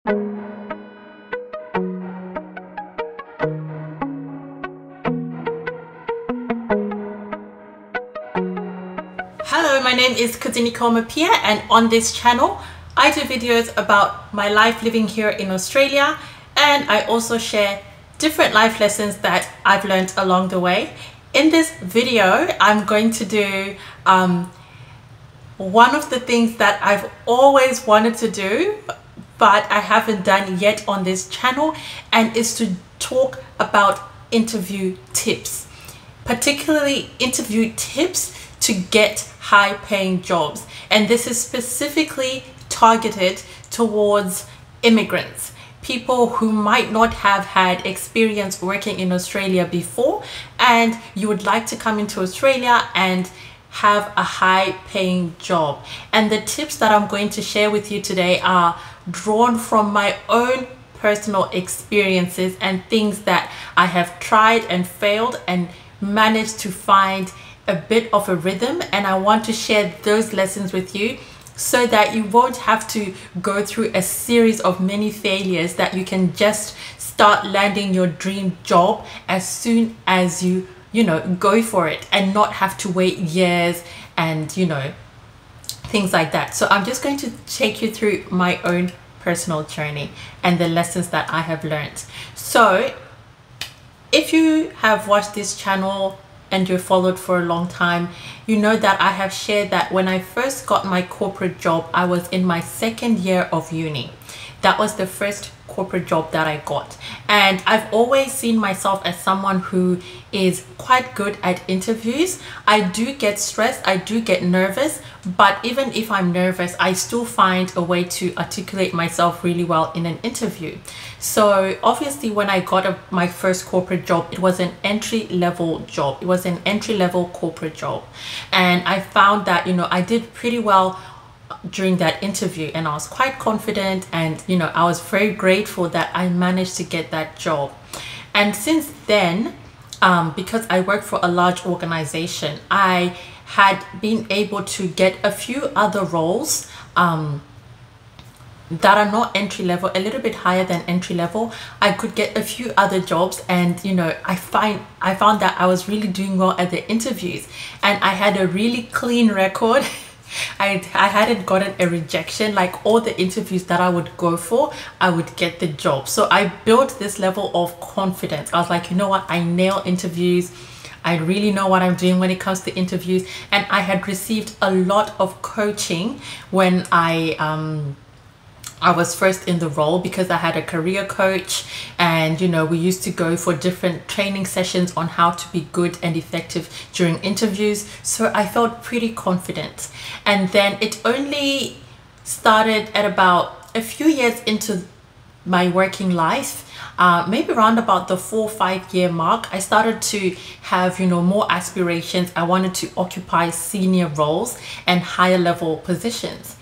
Hello, my name is Kudzie Mapiye, and on this channel I do videos about my life living here in Australia, and I also share different life lessons that I've learned along the way. In this video I'm going to do one of the things that I've always wanted to do but I haven't done yet on this channel, and is to talk about interview tips, particularly interview tips to get high-paying jobs. And this is specifically targeted towards immigrants, people who might not have had experience working in Australia before, and you would like to come into Australia and have a high-paying job. And the tips that I'm going to share with you today are drawn from my own personal experiences and things that I have tried and failed and managed to find a bit of a rhythm, and I want to share those lessons with you so that you won't have to go through a series of many failures, that you can just start landing your dream job as soon as you go for it and not have to wait years and things like that. So I'm just going to take you through my own personal journey and the lessons that I have learned. So if you have watched this channel and you've followed for a long time, you know that I have shared that when I first got my corporate job, I was in my second year of uni. That was the first corporate job that I got, and I've always seen myself as someone who is quite good at interviews. I do get stressed, I do get nervous, but even if I'm nervous, I still find a way to articulate myself really well in an interview. So obviously when I got my first corporate job, it was an entry-level job. It was an entry-level corporate job, and I found that I did pretty well during that interview, and I was quite confident, and I was very grateful that I managed to get that job. And since then, because I work for a large organization, I had been able to get a few other roles that are not entry level, a little bit higher than entry level. I could get a few other jobs, and I found that I was really doing well at the interviews, and I had a really clean record. I hadn't gotten a rejection. Like all the interviews that I would go for, I would get the job. So I built this level of confidence. I was like, you know what, I nail interviews. I really know what I'm doing when it comes to interviews. And I had received a lot of coaching when I was first in the role, because I had a career coach, and we used to go for different training sessions on how to be good and effective during interviews. So I felt pretty confident. And then it only started at about a few years into my working life, maybe around about the 4 or 5 year mark, I started to have more aspirations. I wanted to occupy senior roles and higher level positions.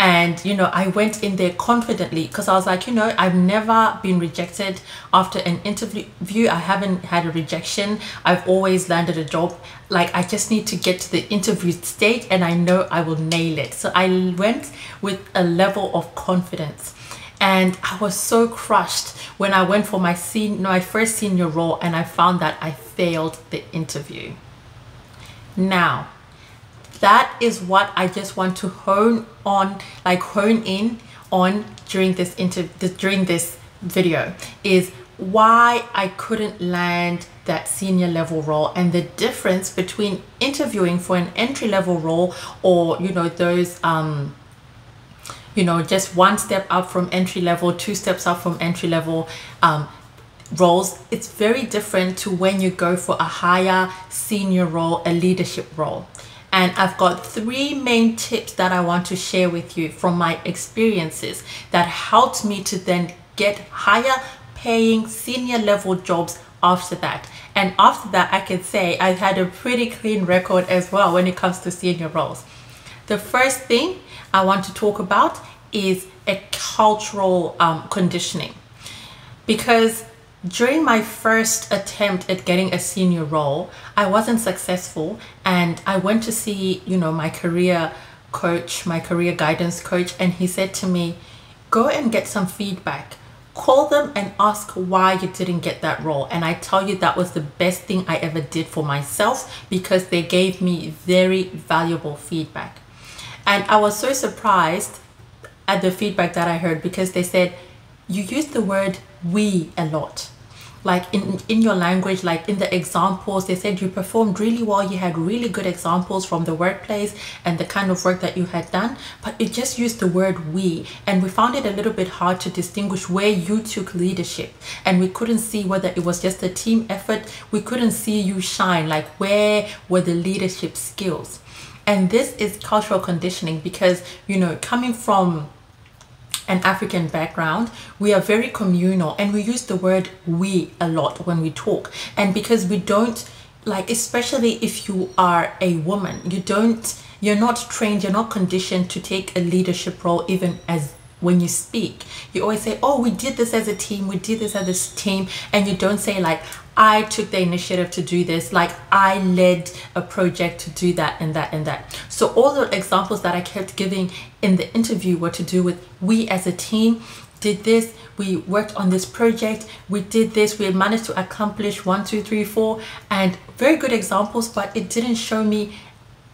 And I went in there confidently, because I was like, I've never been rejected after an interview. I haven't had a rejection. I've always landed a job. Like, I just need to get to the interview stage and I know I will nail it. So I went with a level of confidence, and I was so crushed when I went for my first senior role, and I found that I failed the interview. Now, that is what I just want to hone in on during this video, is why I couldn't land that senior level role, and the difference between interviewing for an entry level role, or those just one step up from entry level, 2 steps up from entry level roles. It's very different to when you go for a higher senior role, a leadership role. And I've got 3 main tips that I want to share with you from my experiences that helped me to then get higher paying senior level jobs after that. And after that, I can say I've had a pretty clean record as well when it comes to senior roles. The first thing I want to talk about is a cultural conditioning, because during my first attempt at getting a senior role, I wasn't successful, and I went to see, my career coach, my career guidance coach, and he said to me, go and get some feedback. Call them and ask why you didn't get that role. And I tell you, that was the best thing I ever did for myself, because they gave me very valuable feedback. And I was so surprised at the feedback that I heard, because they said, you use the word we a lot. Like in your language, like in the examples, they said you performed really well. You had really good examples from the workplace and the kind of work that you had done, but it just used the word we, and we found it a little bit hard to distinguish where you took leadership, and we couldn't see whether it was just a team effort. We couldn't see you shine, like where were the leadership skills. And this is cultural conditioning, because, you know, coming from an African background, we are very communal, and we use the word we a lot when we talk. And because we don't, like, especially if you are a woman, you're not trained, you're not conditioned to take a leadership role. Even as when you speak, you always say, oh, we did this as a team, we did this as a team. And you don't say, like, I took the initiative to do this, like I led a project to do that and that and that. So all the examples that I kept giving in the interview were to do with we as a team did this, we worked on this project, we did this, we managed to accomplish 1, 2, 3, 4, and very good examples, but it didn't show me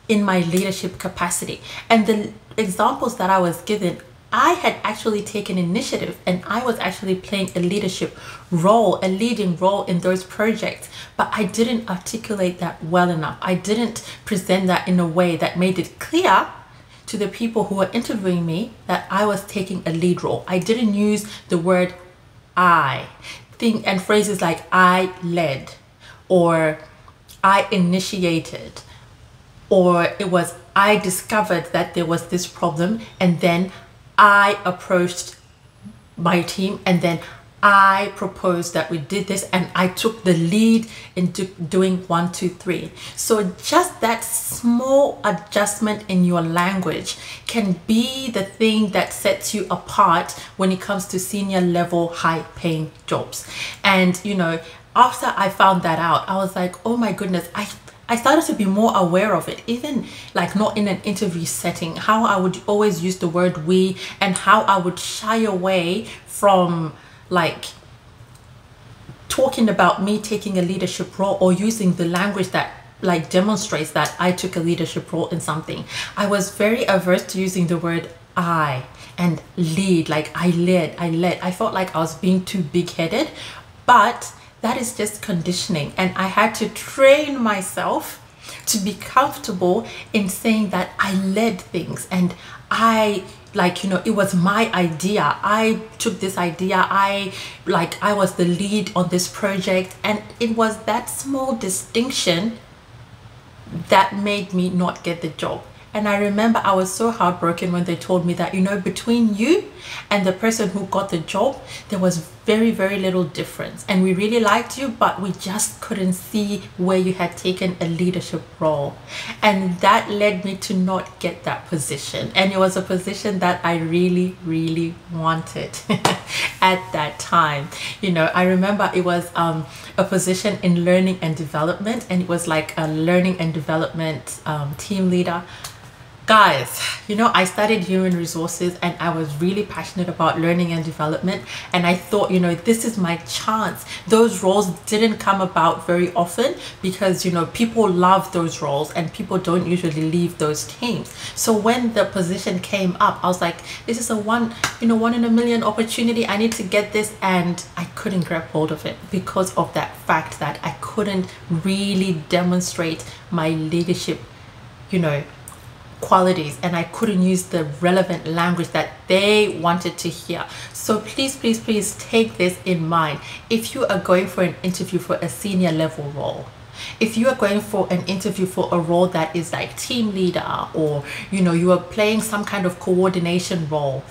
in my leadership capacity. And the examples that I was given, I had actually taken initiative, and I was actually playing a leadership role, a leading role in those projects, but I didn't articulate that well enough. I didn't present that in a way that made it clear to the people who were interviewing me that I was taking a lead role. I didn't use the word I. And phrases like I led, or I initiated, or it was I discovered that there was this problem, and then I approached my team, and then I proposed that we did this, and I took the lead in doing 1, 2, 3. So just that small adjustment in your language can be the thing that sets you apart when it comes to senior level, high paying jobs. And, you know, after I found that out, I was like, oh my goodness, I started to be more aware of it, even like not in an interview setting, how I would always use the word we, and how I would shy away from like talking about me taking a leadership role, or using the language that like demonstrates that I took a leadership role in something. I was very averse to using the word I and lead, like I led. I felt like I was being too big-headed, but that is just conditioning, and I had to train myself to be comfortable in saying that I led things, and I, like, you know, it was my idea. I took this idea. I was the lead on this project, and it was that small distinction that made me not get the job. And I remember I was so heartbroken when they told me that, you know, between you and the person who got the job, there was very, very little difference. And we really liked you, but we just couldn't see where you had taken a leadership role. And that led me to not get that position. And it was a position that I really, really wanted at that time. You know, I remember it was a position in learning and development, and it was like a learning and development team leader. Guys, you know, I studied human resources, and I was really passionate about learning and development, and I thought, you know, this is my chance. Those roles didn't come about very often, because, you know, people love those roles and people don't usually leave those teams. So when the position came up, I was like, this is a one in a million opportunity. I need to get this, and I couldn't grab hold of it because of that fact that I couldn't really demonstrate my leadership, you know, qualities, and I couldn't use the relevant language that they wanted to hear. So please, please, please take this in mind. If you are going for an interview for a senior level role, if you are going for an interview for a role that is like team leader, or, you know, you are playing some kind of coordination role,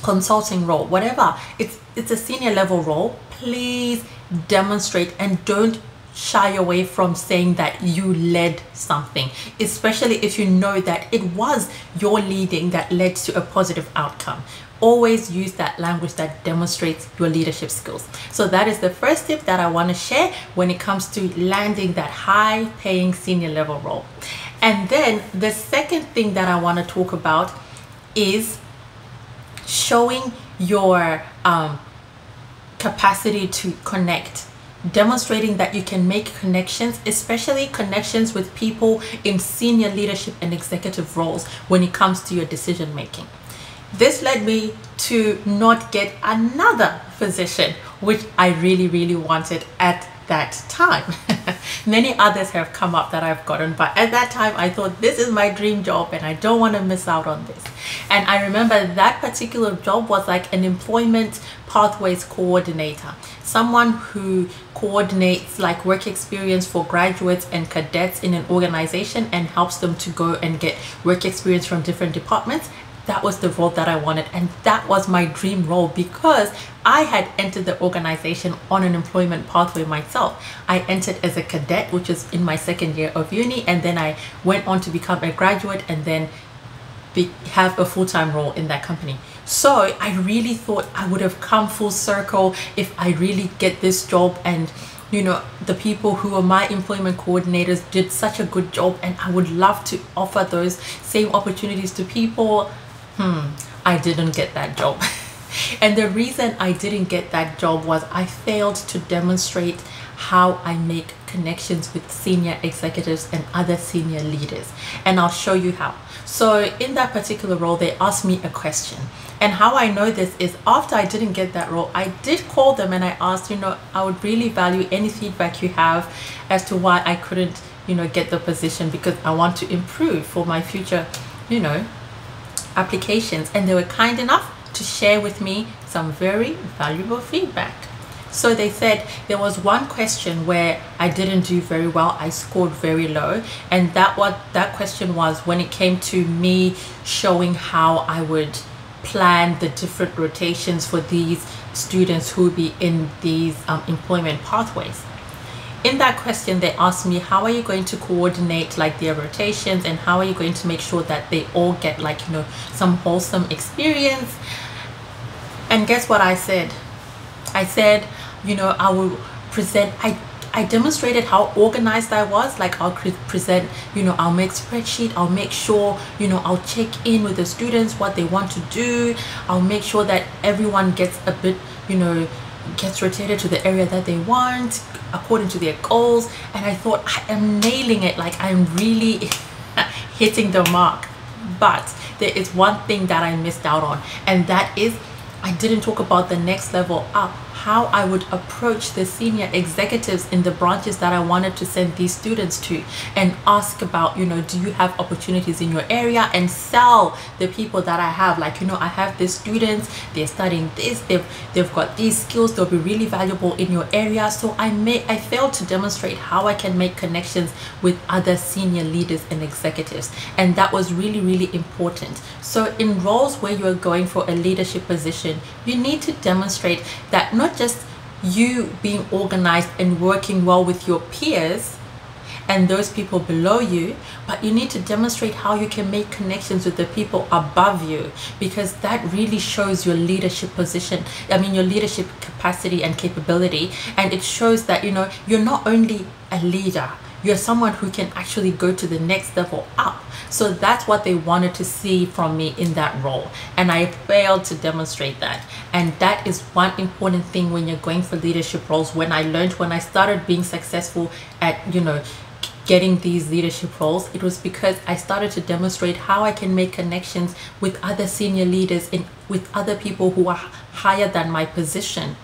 consulting role, whatever, it's a senior level role, please demonstrate and don't shy away from saying that you led something, especially if you know that it was your leading that led to a positive outcome. Always use that language that demonstrates your leadership skills. So that is the first tip that I want to share when it comes to landing that high paying senior level role. And then the second thing that I want to talk about is showing your capacity to connect, demonstrating that you can make connections, especially connections with people in senior leadership and executive roles when it comes to your decision making. This led me to not get another position, which I really wanted at that time. Many others have come up that I've gotten, but at that time I thought this is my dream job and I don't want to miss out on this. And I remember that particular job was like an employment pathways coordinator, someone who coordinates like work experience for graduates and cadets in an organization and helps them to go and get work experience from different departments. That was the role that I wanted, and that was my dream role because I had entered the organization on an employment pathway myself. I entered as a cadet, which is in my second year of uni, and then I went on to become a graduate and then have a full-time role in that company. So I really thought I would have come full circle if I really get this job, and you know, the people who were my employment coordinators did such a good job, and I would love to offer those same opportunities to people. I didn't get that job. And the reason I didn't get that job was I failed to demonstrate how I make connections with senior executives and other senior leaders. And I'll show you how. So in that particular role, they asked me a question. And how I know this is after I didn't get that role, I did call them and I asked, you know, I would really value any feedback you have as to why I couldn't, you know, get the position, because I want to improve for my future, you know, applications. And they were kind enough to share with me some very valuable feedback. So they said there was one question where I didn't do very well. I scored very low, and that question was when it came to me showing how I would plan the different rotations for these students who would be in these employment pathways. In that question, they asked me, how are you going to coordinate like their rotations, and how are you going to make sure that they all get like, you know, some wholesome experience? And guess what I said? I said, you know, I will present, I demonstrated how organized I was. Like I'll present, you know, I'll make spreadsheet, I'll make sure, you know, I'll check in with the students, what they want to do. I'll make sure that everyone gets a bit, you know, gets rotated to the area that they want according to their goals. And I thought I am nailing it, like I'm really hitting the mark. But there is one thing that I missed out on, and that is I didn't talk about the next level up, how I would approach the senior executives in the branches that I wanted to send these students to, and ask about, you know, do you have opportunities in your area, and sell the people that I have. Like, you know, I have these students, they're studying this, they've got these skills, they'll be really valuable in your area. So I failed to demonstrate how I can make connections with other senior leaders and executives, and that was really important. So in roles where you are going for a leadership position, you need to demonstrate that not just you being organized and working well with your peers and those people below you, but you need to demonstrate how you can make connections with the people above you, because that really shows your leadership position, your leadership capacity and capability. And it shows that, you know, you're not only a leader, you're someone who can actually go to the next level up. So that's what they wanted to see from me in that role, and I failed to demonstrate that. And that is one important thing when you're going for leadership roles. When I learned, when I started being successful at, you know, getting these leadership roles, it was because I started to demonstrate how I can make connections with other senior leaders and with other people who are higher than my position.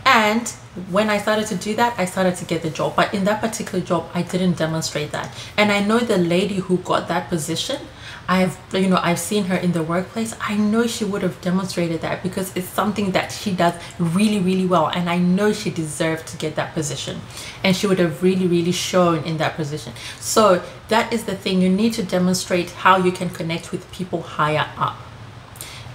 And when I started to do that, I started to get the job. But in that particular job, I didn't demonstrate that. And I know the lady who got that position, I've seen her in the workplace. I know she would have demonstrated that, because it's something that she does really well. And I know she deserved to get that position, and she would have really shown in that position. So that is the thing. You need to demonstrate how you can connect with people higher up.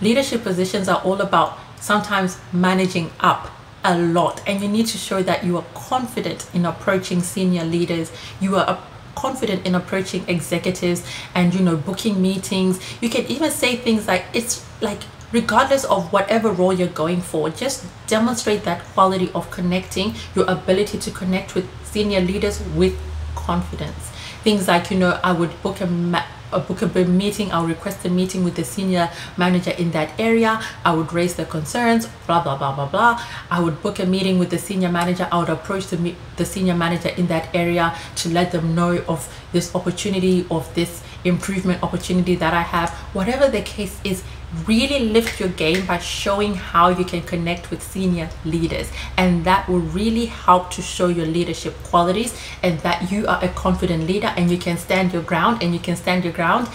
Leadership positions are all about sometimes managing up a lot, and you need to show that you are confident in approaching senior leaders, you are confident in approaching executives, and, you know, booking meetings. You can even say things like, it's like, regardless of whatever role you're going for, just demonstrate that quality of connecting, your ability to connect with senior leaders with confidence. Things like, you know, I would book a meeting, I'll request a meeting with the senior manager in that area, I would raise the concerns, blah blah blah blah blah. I would book a meeting with the senior manager, I would approach the senior manager in that area to let them know of this opportunity, of this improvement opportunity that I have. Whatever the case is, really lift your game by showing how you can connect with senior leaders, and that will really help to show your leadership qualities and that you are a confident leader and you can stand your ground, and you can stand your ground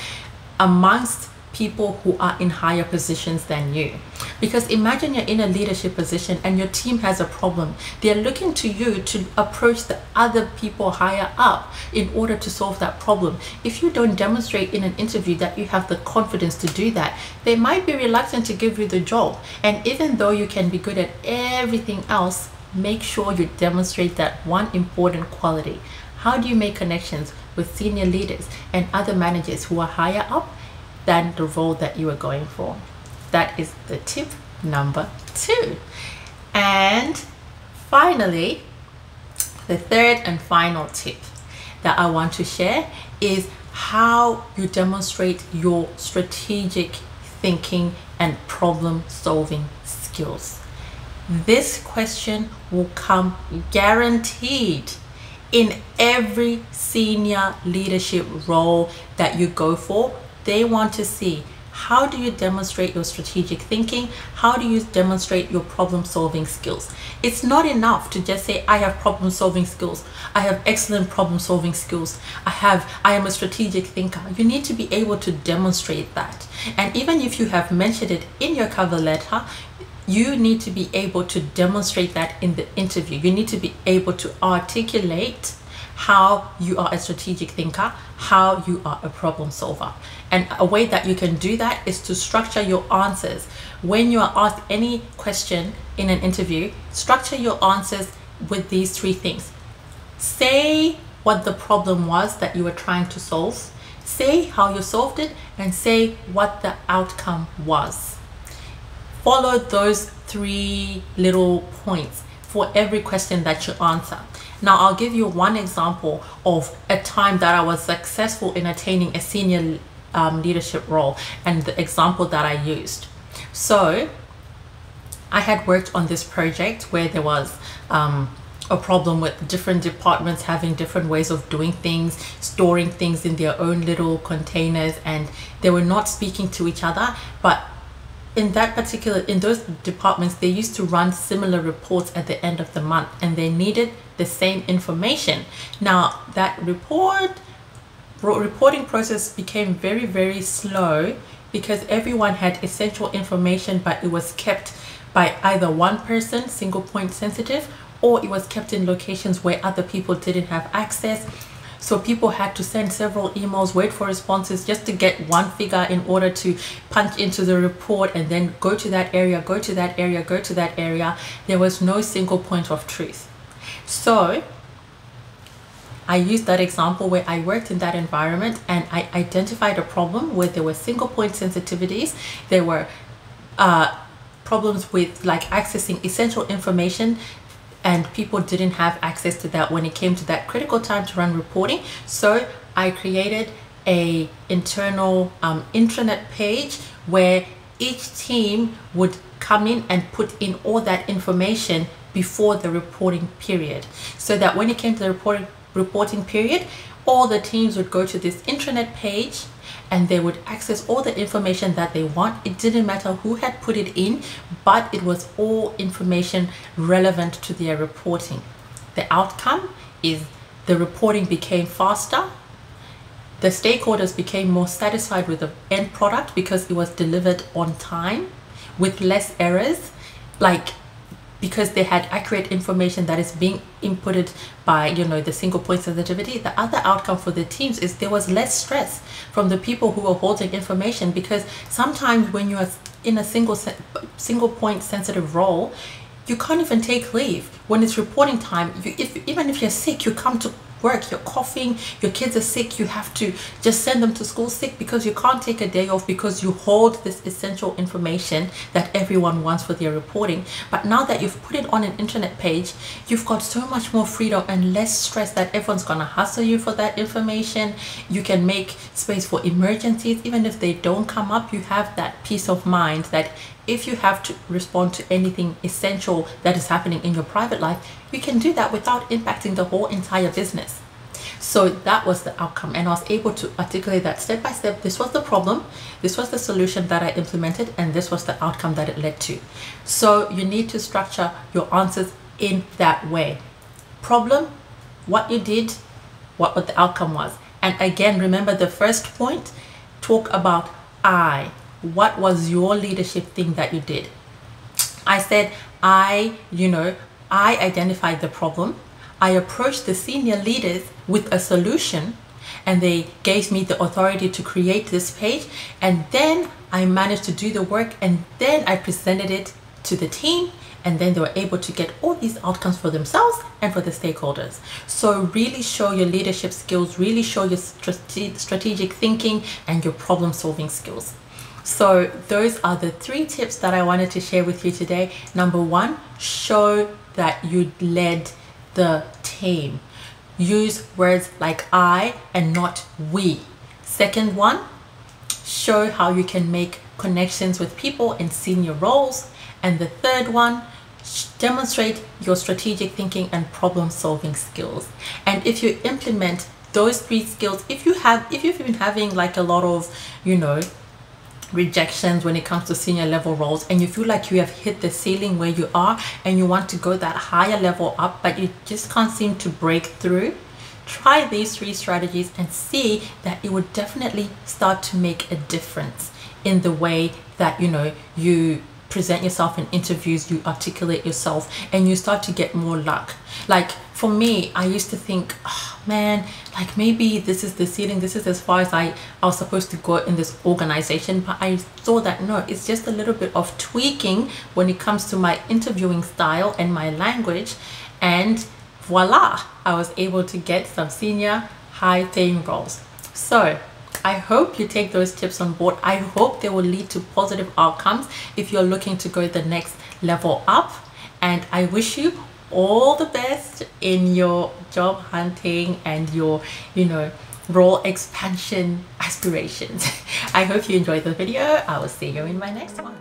amongst people who are in higher positions than you. Because imagine you're in a leadership position and your team has a problem. They're looking to you to approach the other people higher up in order to solve that problem. If you don't demonstrate in an interview that you have the confidence to do that, they might be reluctant to give you the job. And even though you can be good at everything else, make sure you demonstrate that one important quality. How do you make connections with senior leaders and other managers who are higher up than the role that you are going for? That is the tip number 2. And finally, the third and final tip that I want to share is how you demonstrate your strategic thinking and problem solving skills. This question will come guaranteed in every senior leadership role that you go for. They want to see, how do you demonstrate your strategic thinking? How do you demonstrate your problem solving skills? It's not enough to just say, I have problem solving skills, I have excellent problem solving skills, I am a strategic thinker. You need to be able to demonstrate that. And even if you have mentioned it in your cover letter, you need to be able to demonstrate that in the interview. You need to be able to articulate how you are a strategic thinker, how you are a problem solver. And a way that you can do that is to structure your answers. When you are asked any question in an interview, structure your answers with these 3 things. Say what the problem was that you were trying to solve, say how you solved it, and say what the outcome was. Follow those 3 little points for every question that you answer. Now, I'll give you one example of a time that I was successful in attaining a senior leadership role, and the example that I used. So I had worked on this project where there was a problem with different departments having different ways of doing things, storing things in their own little containers, and they were not speaking to each other. But in those departments, they used to run similar reports at the end of the month, and they needed the same information. Now, that reporting process became very, very slow because everyone had essential information, but it was kept by either one person, single point sensitive, or it was kept in locations where other people didn't have access. So people had to send several emails, wait for responses just to get one figure in order to punch into the report, and then go to that area, go to that area, go to that area. There was no single point of truth. So I used that example where I worked in that environment, and I identified a problem where there were single point sensitivities. There were problems with like accessing essential information, and people didn't have access to that when it came to that critical time to run reporting. So I created a internal intranet page where each team would come in and put in all that information before the reporting period, so that when it came to the reporting period, all the teams would go to this intranet page and they would access all the information that they want. It didn't matter who had put it in, but it was all information relevant to their reporting. The outcome is the reporting became faster. The stakeholders became more satisfied with the end product because it was delivered on time with less errors, because they had accurate information that is being inputted by, the single point sensitivity. The other outcome for the teams is there was less stress from the people who were holding information, because sometimes when you are in a single point sensitive role, you can't even take leave. When it's reporting time, even if you're sick, you come to work, you're coughing, your kids are sick, you have to just send them to school sick because you can't take a day off because you hold this essential information that everyone wants for their reporting. But now that you've put it on an internet page, you've got so much more freedom and less stress that everyone's gonna hustle you for that information. You can make space for emergencies. Even if they don't come up, you have that peace of mind that if you have to respond to anything essential that is happening in your private life, you can do that without impacting the whole entire business. So that was the outcome, and I was able to articulate that step by step. This was the problem, this was the solution that I implemented, and this was the outcome that it led to. So you need to structure your answers in that way. Problem, what you did, what the outcome was. And again, remember the first point, talk about I. What was your leadership thing that you did? I said, I identified the problem. I approached the senior leaders with a solution, and they gave me the authority to create this page. And then I managed to do the work, and then I presented it to the team, and then they were able to get all these outcomes for themselves and for the stakeholders. So really show your leadership skills, really show your strategic thinking and your problem solving skills. So those are the 3 tips that I wanted to share with you today. Number 1, show that you led the team. Use words like I and not we. Second one, show how you can make connections with people in senior roles. And the third one, demonstrate your strategic thinking and problem solving skills. And if you implement those 3 skills, if you've been having like a lot of, rejections when it comes to senior level roles, and you feel like you have hit the ceiling where you are and you want to go that higher level up, but you just can't seem to break through, try these 3 strategies and see that it would definitely start to make a difference in the way that you present yourself in interviews, you articulate yourself, and you start to get more luck. Like for me, I used to think, oh man, like maybe this is the ceiling, this is as far as I was supposed to go in this organization. But I saw that no, it's just a little bit of tweaking when it comes to my interviewing style and my language, and voila, I was able to get some senior high paying roles. So I hope you take those tips on board. I hope they will lead to positive outcomes if you're looking to go the next level up. And I wish you all the best in your job hunting and your, role expansion aspirations. I hope you enjoyed the video. I will see you in my next one.